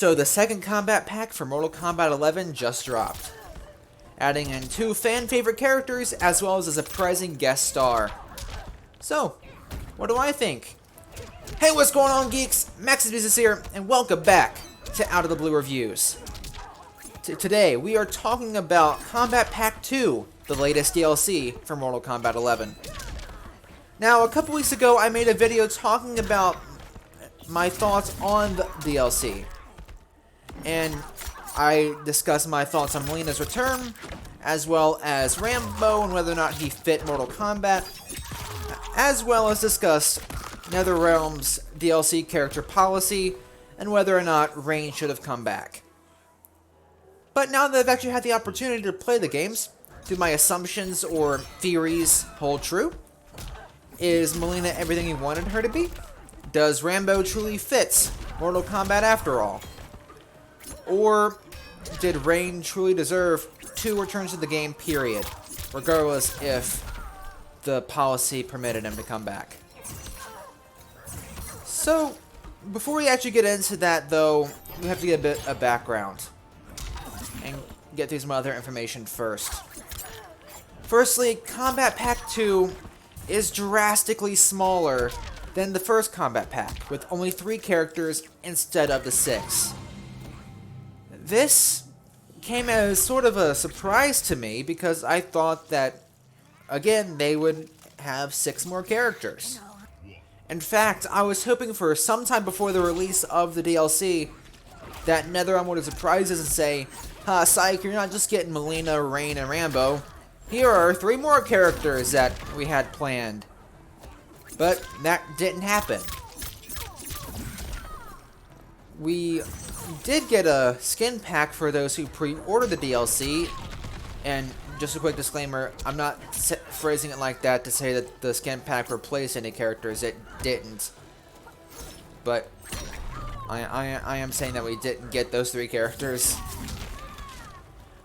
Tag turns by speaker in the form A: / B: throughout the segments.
A: So the second Kombat Pack for Mortal Kombat 11 just dropped, adding in 2 fan-favorite characters as well as a surprising guest star. So, what do I think? Hey, what's going on, geeks? Maxusthebeast is here, and welcome back to Out of the Blue Reviews. Today, we are talking about Kombat Pack 2, the latest DLC for Mortal Kombat 11. Now, a couple weeks ago, I made a video talking about my thoughts on the DLC. And I discussed my thoughts on Molina's return, as well as Rambo and whether or not he fit Mortal Kombat, as well as discussed NetherRealm's DLC character policy, and whether or not Rain should have come back. But now that I've actually had the opportunity to play the games, do my assumptions or theories hold true? Is Molina everything he wanted her to be? Does Rambo truly fit Mortal Kombat after all? Or did Rain truly deserve 2 returns to the game, period, regardless if the policy permitted him to come back? So, before we actually get into that, though, we have to get a bit of background and get through some other information first. Firstly, Kombat Pack 2 is drastically smaller than the first Kombat Pack, with only 3 characters instead of the 6. This came as sort of a surprise to me because I thought that, again, they would have 6 more characters. In fact, I was hoping for sometime before the release of the DLC that NetherRealm would surprise us and say, "Ha, psych, you're not just getting Molina, Rain, and Rambo. Here are 3 more characters that we had planned." But that didn't happen. We did get a skin pack for those who pre-ordered the DLC, and just a quick disclaimer, I'm not phrasing it like that to say that the skin pack replaced any characters. It didn't. But I am saying that we didn't get those 3 characters.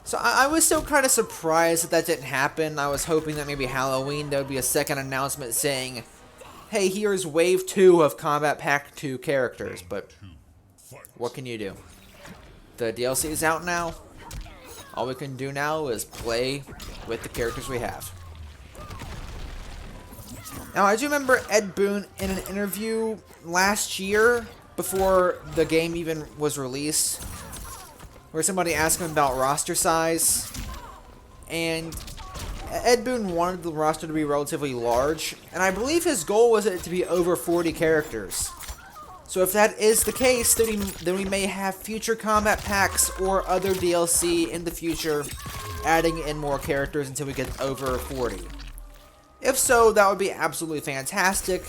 A: So I was still kind of surprised that that didn't happen. I was hoping that maybe Halloween there would be a second announcement saying, "Hey, here's Wave 2 of Kombat Pack 2 characters," but what can you do? The DLC is out now. All we can do now is play with the characters we have. Now, I do remember Ed Boon in an interview last year, before the game even was released, where somebody asked him about roster size, and Ed Boon wanted the roster to be relatively large, and I believe his goal was it to be over 40 characters. So if that is the case, then we may have future Kombat Packs or other DLC in the future adding in more characters until we get over 40. If so, that would be absolutely fantastic,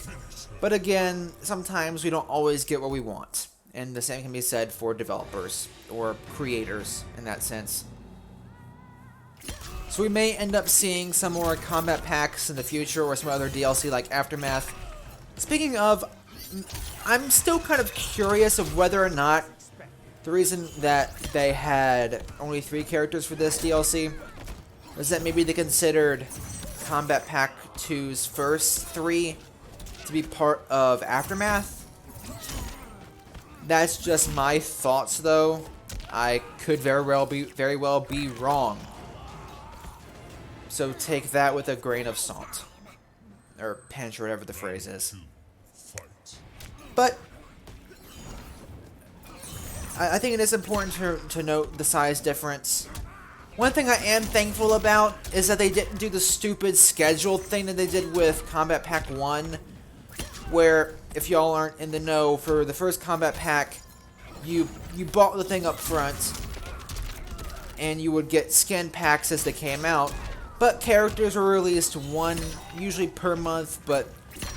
A: but again, sometimes we don't always get what we want, and the same can be said for developers or creators in that sense. So we may end up seeing some more Kombat Packs in the future or some other DLC like Aftermath. Speaking of, I'm still kind of curious of whether or not the reason that they had only 3 characters for this DLC was that maybe they considered Kombat Pack 2's first 3 to be part of Aftermath. That's just my thoughts, though. I could very well be wrong. So take that with a grain of salt, or pinch, or whatever the phrase is. But I think it is important to note the size difference. One thing I am thankful about is that they didn't do the stupid schedule thing that they did with Kombat Pack 1, where, if y'all aren't in the know, for the first Kombat Pack, you bought the thing up front, and you would get skin packs as they came out, but characters were released one, usually per month, but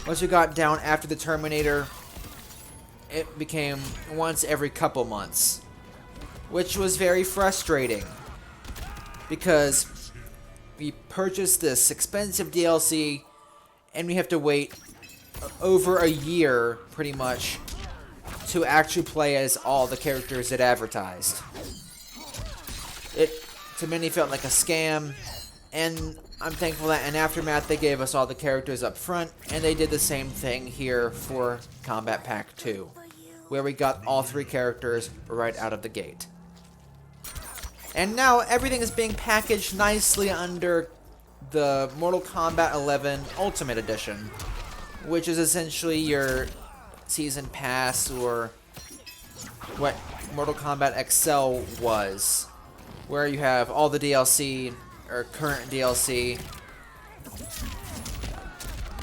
A: once you got down after the Terminator, it became once every couple months, which was very frustrating because we purchased this expensive DLC and we have to wait over a year pretty much to actually play as all the characters it advertised. It to many felt like a scam, and I'm thankful that in Aftermath they gave us all the characters up front, and they did the same thing here for Kombat Pack 2. where we got all 3 characters right out of the gate. And now everything is being packaged nicely under the Mortal Kombat 11 Ultimate Edition, which is essentially your Season Pass, or what Mortal Kombat XL was, where you have all the DLC, or current DLC,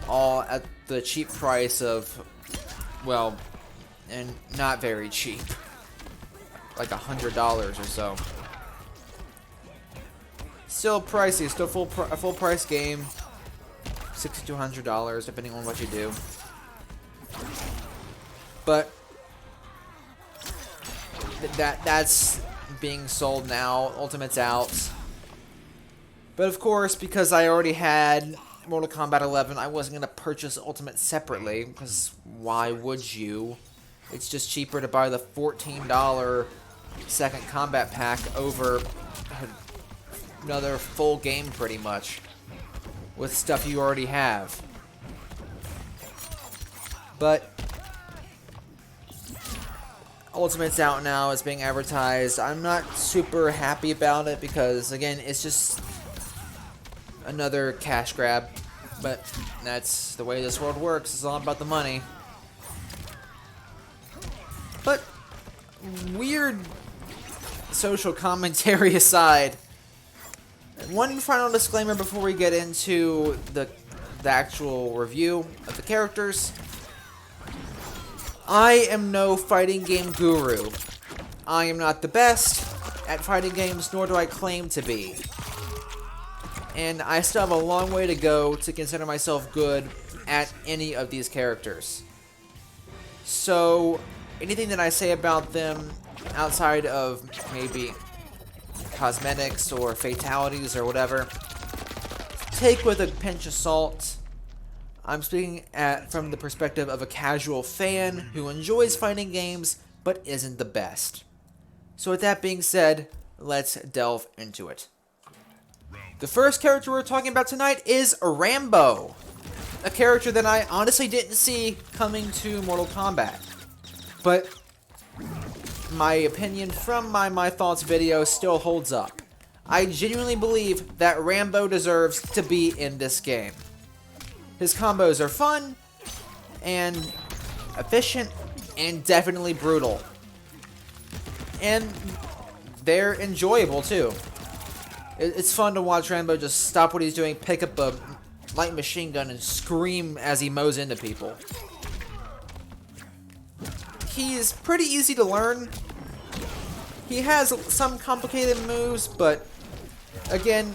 A: all at the cheap price of, well, and not very cheap, like $100 or so. Still pricey, still a full price game, $60 to $100 depending on what you do. But that's being sold now. Ultimate's out. But of course, because I already had Mortal Kombat 11, I wasn't gonna purchase Ultimate separately, because why would you? It's just cheaper to buy the $14 second Kombat Pack over another full game, pretty much, with stuff you already have. But Ultimate's out now, it's being advertised. I'm not super happy about it because, again, it's just another cash grab. But that's the way this world works. It's all about the money. But weird social commentary aside, one final disclaimer before we get into the actual review of the characters. I am no fighting game guru. I am not the best at fighting games, nor do I claim to be. And I still have a long way to go to consider myself good at any of these characters. So, anything that I say about them outside of maybe cosmetics or fatalities or whatever, take with a pinch of salt. I'm speaking from the perspective of a casual fan who enjoys fighting games but isn't the best. So with that being said, let's delve into it. The first character we're talking about tonight is Rambo, a character that I honestly didn't see coming to Mortal Kombat. But my opinion from my thoughts video still holds up. I genuinely believe that Rambo deserves to be in this game. His combos are fun, and efficient, and definitely brutal. And they're enjoyable too. It's fun to watch Rambo just stop what he's doing, pick up a light machine gun, and scream as he mows into people. He's pretty easy to learn. He has some complicated moves, but again,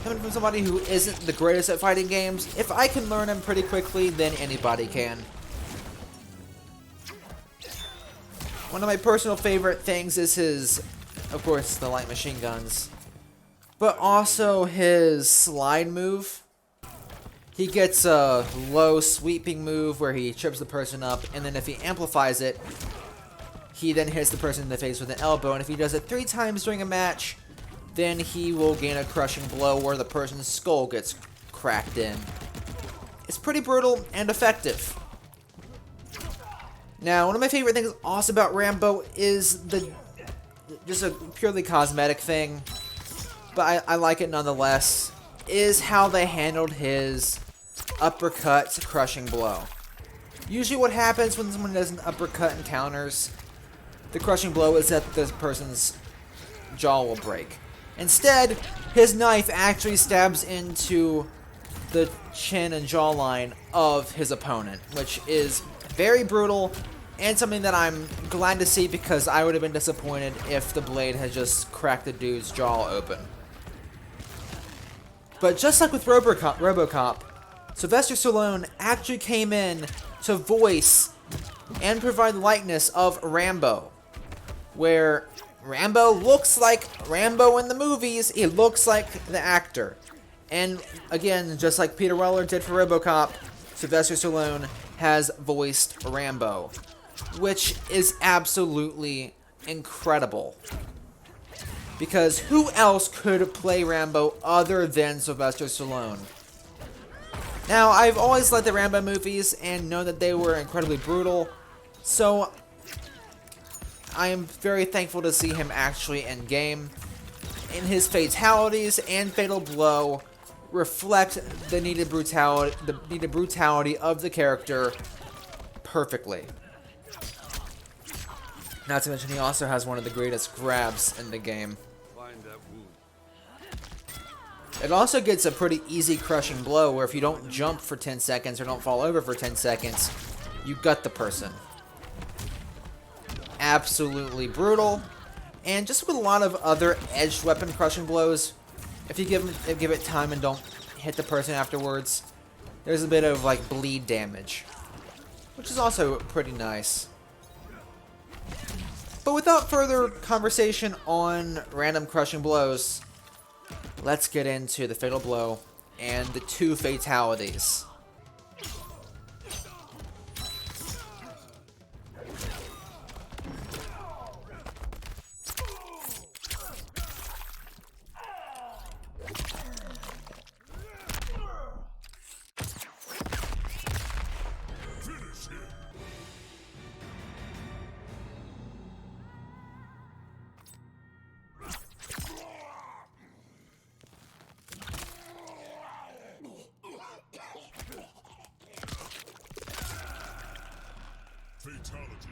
A: coming from somebody who isn't the greatest at fighting games, if I can learn him pretty quickly, then anybody can. One of my personal favorite things is his, of course, the light machine guns, but also his slide move. He gets a low sweeping move where he trips the person up, and then if he amplifies it, he then hits the person in the face with an elbow, and if he does it 3 times during a match, then he will gain a crushing blow where the person's skull gets cracked in. It's pretty brutal and effective. Now, one of my favorite things also about Rambo is just a purely cosmetic thing, but I like it nonetheless, is how they handled his uppercut crushing blow. Usually what happens when someone does an uppercut and counters, the crushing blow is that this person's jaw will break. Instead, his knife actually stabs into the chin and jawline of his opponent, which is very brutal and something that I'm glad to see because I would have been disappointed if the blade had just cracked the dude's jaw open. But just like with RoboCop, Sylvester Stallone actually came in to voice and provide the likeness of Rambo, where Rambo looks like Rambo in the movies, he looks like the actor. And again, just like Peter Weller did for RoboCop, Sylvester Stallone has voiced Rambo, which is absolutely incredible. Because who else could play Rambo other than Sylvester Stallone? Now, I've always liked the Rambo movies and know that they were incredibly brutal, so I am very thankful to see him actually in game. And his fatalities and fatal blow reflect the needed brutality of the character perfectly. Not to mention he also has one of the greatest grabs in the game. It also gets a pretty easy crushing blow where if you don't jump for 10 seconds or don't fall over for 10 seconds, you gut the person. Absolutely brutal. And just with a lot of other edged weapon crushing blows, if you give it time and don't hit the person afterwards, there's a bit of like bleed damage, which is also pretty nice. But without further conversation on random crushing blows, let's get into the fatal blow and the 2 fatalities.
B: Fatality.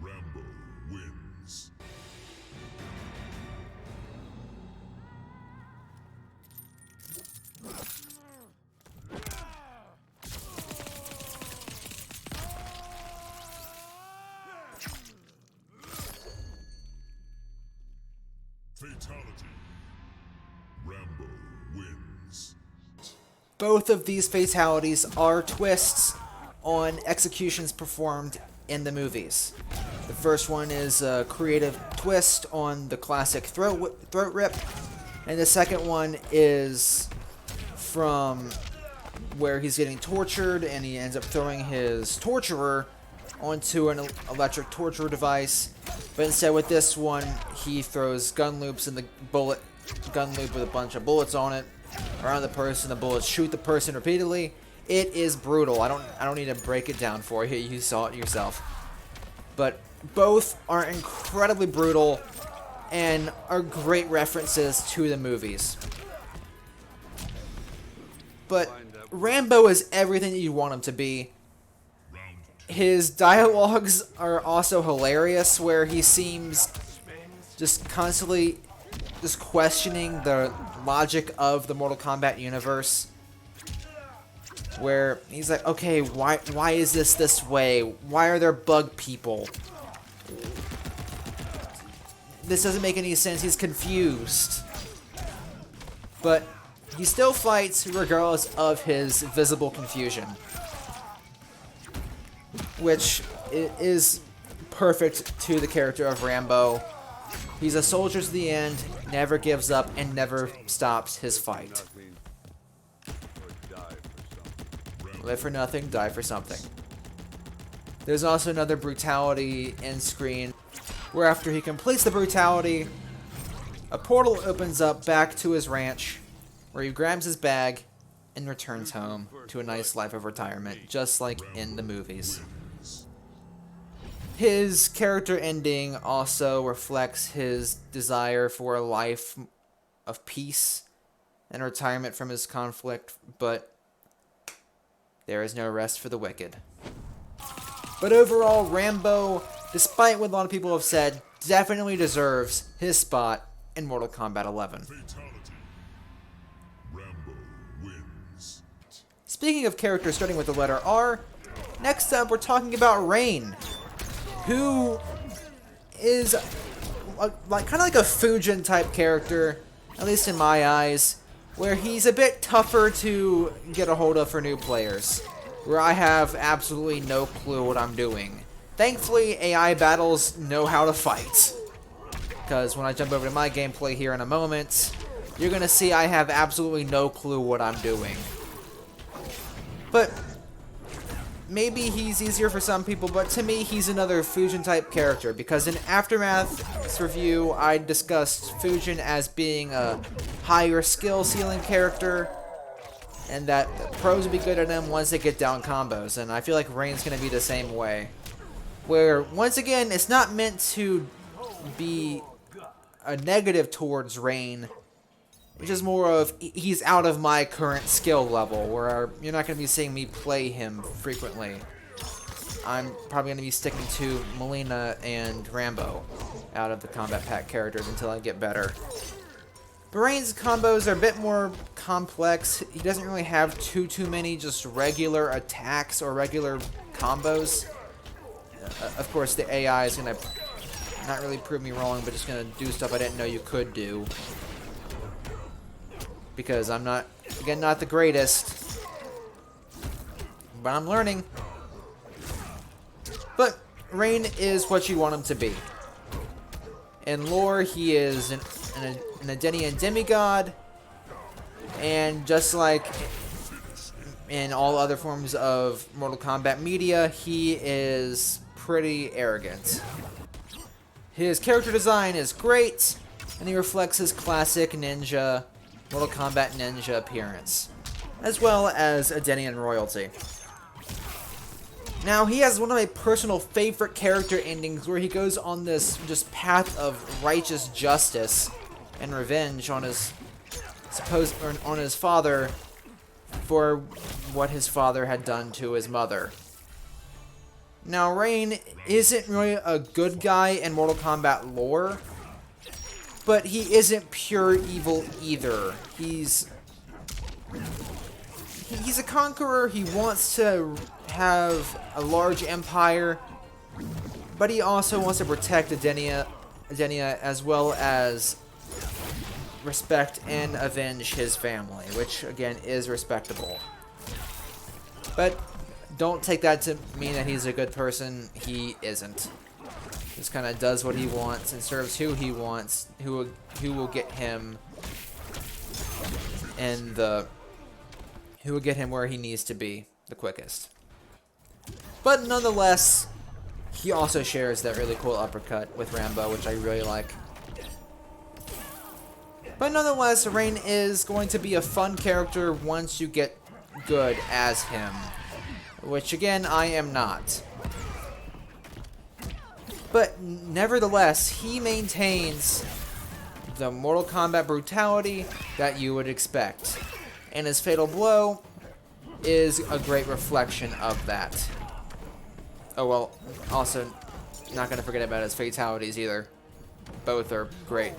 B: Rambo wins. Fatality. Rambo wins.
A: Both of these fatalities are twists on executions performed in the movies. The first one is a creative twist on the classic throat rip, and the second one is from where he's getting tortured and he ends up throwing his torturer onto an electric torture device. But instead with this one, he throws gun loops in the gun loop with a bunch of bullets on it around the person. The bullets shoot the person repeatedly. It is brutal. I don't need to break it down for you. You saw it yourself. But both are incredibly brutal and are great references to the movies. But Rambo is everything that you want him to be. His dialogues are also hilarious, where he seems just constantly just questioning the logic of the Mortal Kombat universe. Where he's like, okay, why is this way? Why are there bug people? This doesn't make any sense. He's confused. But he still fights regardless of his visible confusion, which is perfect to the character of Rambo. He's a soldier to the end, never gives up, and never stops his fight. Live for nothing, die for something. There's also another brutality end screen, where after he completes the brutality, a portal opens up back to his ranch, where he grabs his bag and returns home to a nice life of retirement, just like in the movies. His character ending also reflects his desire for a life of peace and retirement from his conflict, but there is no rest for the wicked. But overall, Rambo, despite what a lot of people have said, definitely deserves his spot in Mortal Kombat 11.
B: Fatality. Rambo wins.
A: Speaking of characters starting with the letter R, next up we're talking about Rain, who is kind of like a Fujin type character, at least in my eyes, where he's a bit tougher to get a hold of for new players, where I have absolutely no clue what I'm doing. Thankfully, AI battles know how to fight, because when I jump over to my gameplay here in a moment, you're going to see I have absolutely no clue what I'm doing. But maybe he's easier for some people, but to me, he's another Fujin type character, because in Aftermath's review, I discussed Fujin as being a higher skill ceiling character, and that pros would be good at him once they get down combos, and I feel like Rain's going to be the same way. where, once again, it's not meant to be a negative towards Rain. It's just more of, he's out of my current skill level, where you're not going to be seeing me play him frequently. I'm probably going to be sticking to Molina and Rambo out of the Kombat Pack characters until I get better. But Rain's combos are a bit more complex. He doesn't really have too many just regular attacks or regular combos. Of course, the AI is going to not really prove me wrong, but just going to do stuff I didn't know you could do. Because I'm not, again, not the greatest. But I'm learning. But Rain is what you want him to be. In lore, he is an Edenian demigod. And just like in all other forms of Mortal Kombat media, he is pretty arrogant. His character design is great, and he reflects his classic ninja, Mortal Kombat ninja appearance, as well as Edenian royalty. Now, he has one of my personal favorite character endings where he goes on this just path of righteous justice and revenge on his on his father for what his father had done to his mother. Now, Rain isn't really a good guy in Mortal Kombat lore, but he isn't pure evil either. He's a conqueror. He wants to have a large empire, but he also wants to protect Edenia as well as respect and avenge his family, which again is respectable. But don't take that to mean that he's a good person. He isn't. Just kind of does what he wants and serves who he wants, who will get him where he needs to be the quickest. But nonetheless, he also shares that really cool uppercut with Rambo, which I really like. But nonetheless, Rain is going to be a fun character once you get good as him, which again, I am not. But nevertheless, he maintains the Mortal Kombat brutality that you would expect. And his Fatal Blow is a great reflection of that. Oh well, also, not going to forget about his Fatalities either. Both are great.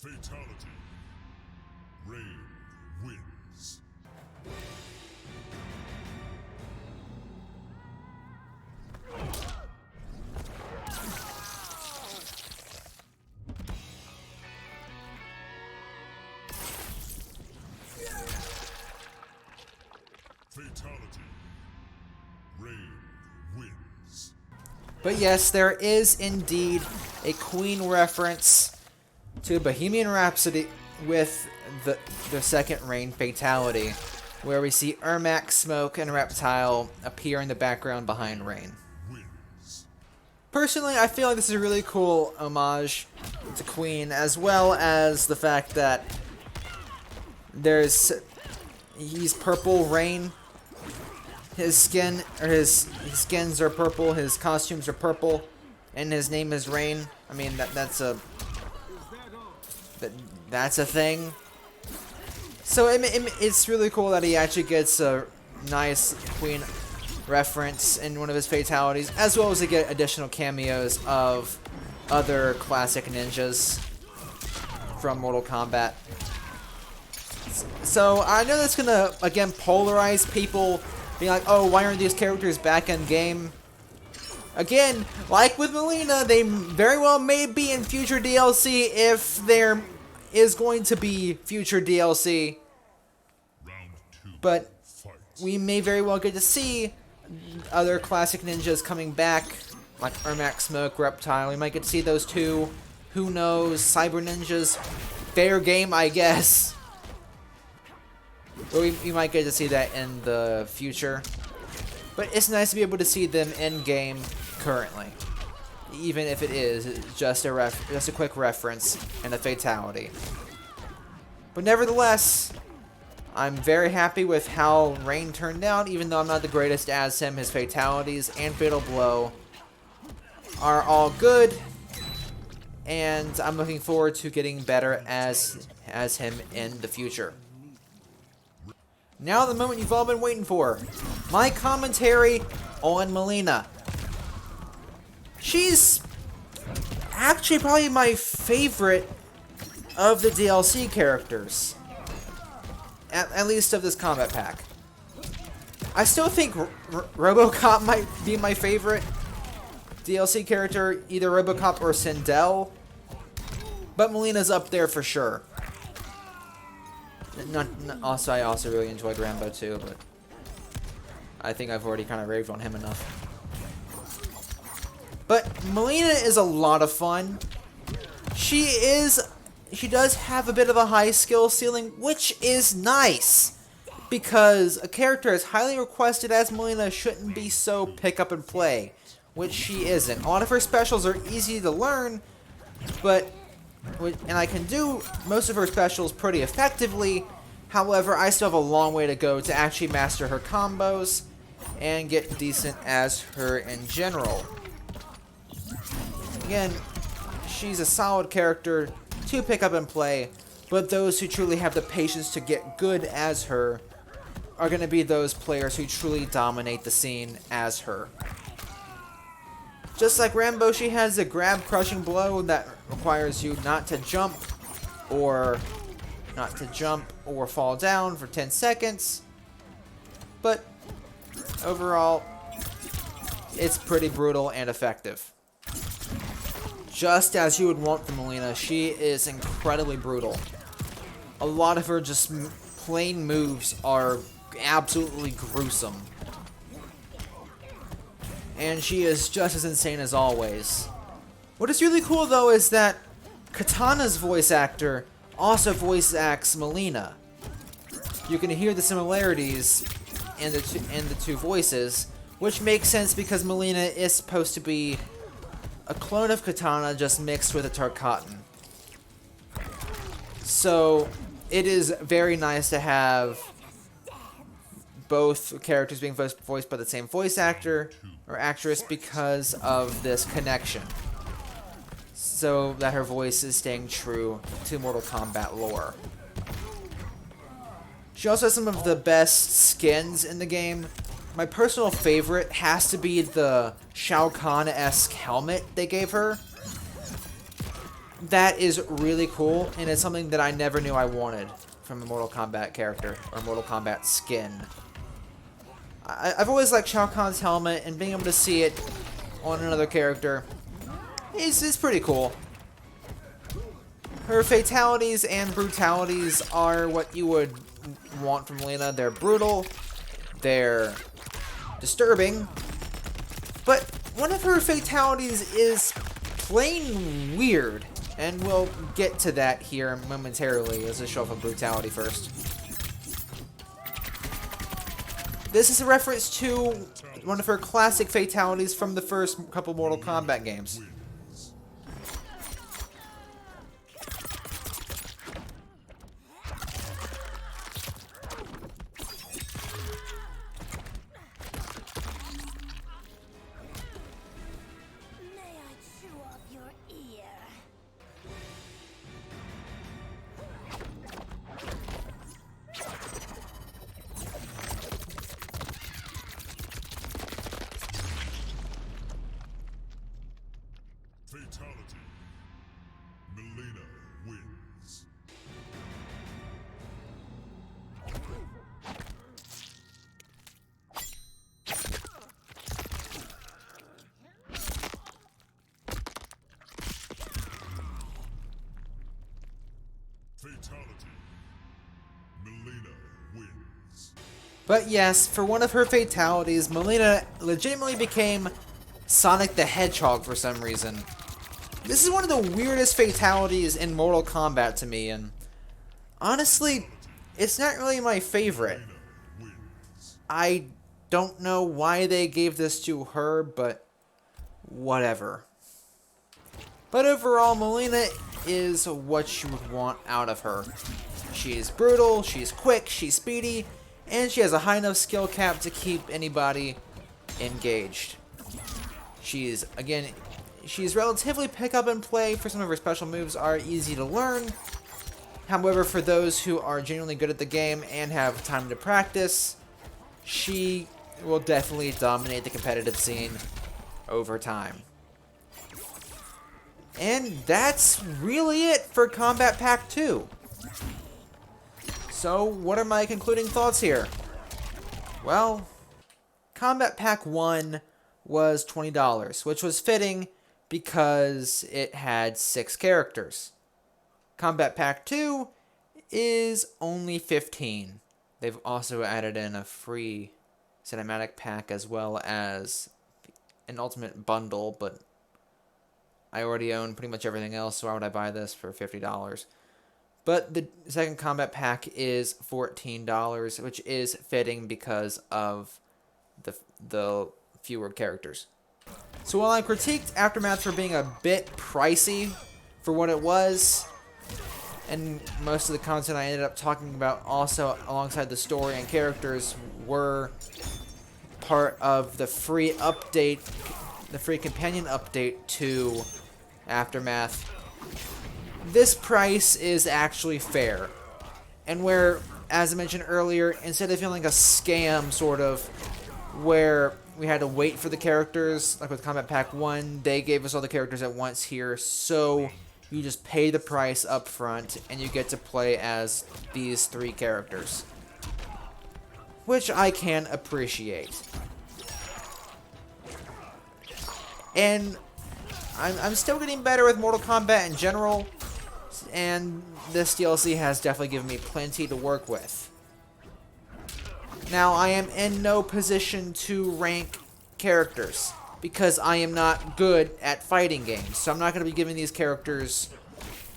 B: Fatality. Rain wins. Fatality. Rain wins.
A: But yes, there is indeed a Queen reference to Bohemian Rhapsody with the second Rain fatality, where we see Ermac, Smoke, and Reptile appear in the background behind Rain. Personally, I feel like this is a really cool homage to Queen, as well as the fact that he's purple Rain. His skin, or his skins are purple, his costumes are purple, and his name is Rain. I mean, that's a thing. So it's really cool that he actually gets a nice Queen reference in one of his fatalities, as well as to get additional cameos of other classic ninjas from Mortal Kombat. So I know that's gonna again polarize people, being like, oh, why aren't these characters back in game? Again, like with Molina, they very well may be in future DLC if there is going to be future DLC. But we may very well get to see other classic ninjas coming back like Ermac Smoke, Reptile. We might get to see those two. Who knows? Cyber Ninjas. Fair game, I guess. But we might get to see that in the future. But it's nice to be able to see them in game currently, even if it is just a quick reference and a fatality. But nevertheless, I'm very happy with how Rain turned out, even though I'm not the greatest as him. His fatalities and Fatal Blow are all good, and I'm looking forward to getting better as him in the future. Now the moment you've all been waiting for. My commentary on Molina. She's actually probably my favorite of the DLC characters. At least of this Kombat Pack. I still think RoboCop might be my favorite DLC character, either RoboCop or Sindel. But Molina's up there for sure. Also, I also really enjoyed Rambo too, but I think I've already kind of raved on him enough. But Molina is a lot of fun. She does have a bit of a high skill ceiling, which is nice, because a character as highly requested as Molina shouldn't be so pick up and play, which she isn't. A lot of her specials are easy to learn, and I can do most of her specials pretty effectively. However, I still have a long way to go to actually master her combos and get decent as her in general. Again, she's a solid character to pick up and play, but those who truly have the patience to get good as her are going to be those players who truly dominate the scene as her. Just like Rambo, she has a grab crushing blow that requires you not to jump or fall down for 10 seconds. But overall, it's pretty brutal and effective. Just as you would want from Molina, she is incredibly brutal. A lot of her just plain moves are absolutely gruesome. And she is just as insane as always. What is really cool though is that Katana's voice actor also voice acts Molina. You can hear the similarities in the two voices, which makes sense because Molina is supposed to be a clone of Katana just mixed with a Tarkatan. So it is very nice to have both characters being voiced by the same voice actor or actress because of this connection, so that her voice is staying true to Mortal Kombat lore. She also has some of the best skins in the game. My personal favorite has to be the Shao Kahn-esque helmet they gave her. That is really cool, and it's something that I never knew I wanted from a Mortal Kombat character or Mortal Kombat skin. I've always liked Shao Kahn's helmet, and being able to see it on another character is pretty cool. Her fatalities and brutalities are what you would want from Molina. They're brutal, they're disturbing, but one of her fatalities is plain weird, and we'll get to that here momentarily. Let's just show off a brutality first. This is a reference to one of her classic fatalities from the first couple Mortal Kombat games.
B: Fatality. Molina wins. Fatality. Molina wins.
A: But yes, for one of her fatalities, Molina legitimately became Sonic the Hedgehog for some reason. This is one of the weirdest fatalities in Mortal Kombat to me, and honestly, it's not really my favorite. I don't know why they gave this to her, but whatever. But overall, Molina is what you would want out of her. She's brutal, she's quick, she's speedy, and she has a high enough skill cap to keep anybody engaged. She's relatively pick up and play, for some of her special moves are easy to learn. However, for those who are genuinely good at the game and have time to practice, she will definitely dominate the competitive scene over time. And that's really it for Kombat Pack 2. So, what are my concluding thoughts here? Well, Kombat Pack 1 was $20, which was fitting because it had 6 characters. Kombat Pack 2 is only $15. They've also added in a free cinematic pack as well as an ultimate bundle, but I already own pretty much everything else, so why would I buy this for $50? But the second Kombat Pack is $14, which is fitting because of the fewer characters. So while I critiqued Aftermath for being a bit pricey for what it was, and most of the content I ended up talking about also alongside the story and characters were part of the free update, the free companion update to Aftermath, this price is actually fair. And where, as I mentioned earlier, instead of feeling like a scam sort of, where we had to wait for the characters, like with Kombat Pack 1, they gave us all the characters at once here, so you just pay the price up front and you get to play as these 3 characters, which I can appreciate. And I'm still getting better with Mortal Kombat in general, and this DLC has definitely given me plenty to work with. Now, I am in no position to rank characters, because I am not good at fighting games, so I'm not going to be giving these characters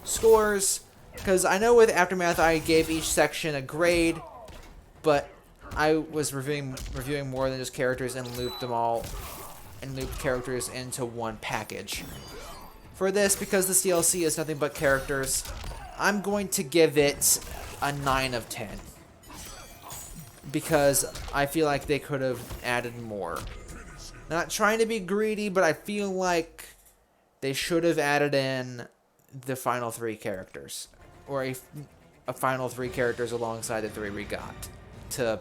A: scores, because I know with Aftermath I gave each section a grade, but I was reviewing more than just characters and looped characters into one package. For this, because this DLC is nothing but characters, I'm going to give it a 9 of 10. Because I feel like they could have added more. Not trying to be greedy, but I feel like they should have added in the final 3 characters. Or a final 3 characters alongside the 3 we got. To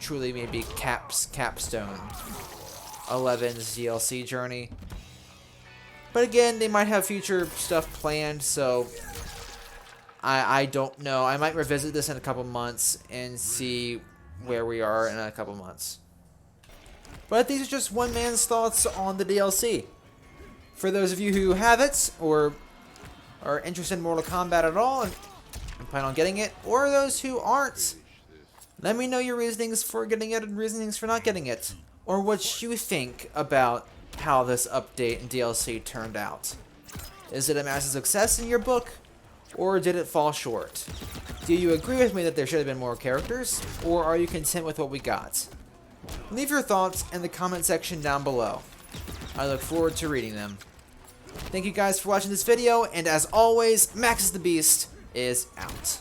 A: truly maybe capstone 11's DLC journey. But again, they might have future stuff planned, so I don't know. I might revisit this in a couple months and see where we are in a couple months. But these are just one man's thoughts on the DLC. For those of you who have it, or are interested in Mortal Kombat at all, and plan on getting it, or those who aren't, let me know your reasonings for getting it and reasonings for not getting it, or what you think about how this update and DLC turned out. Is it a massive success in your book, or did it fall short? Do you agree with me that there should have been more characters, or are you content with what we got? Leave your thoughts in the comment section down below. I look forward to reading them. Thank you guys for watching this video, and as always, Maxusthebeast is out.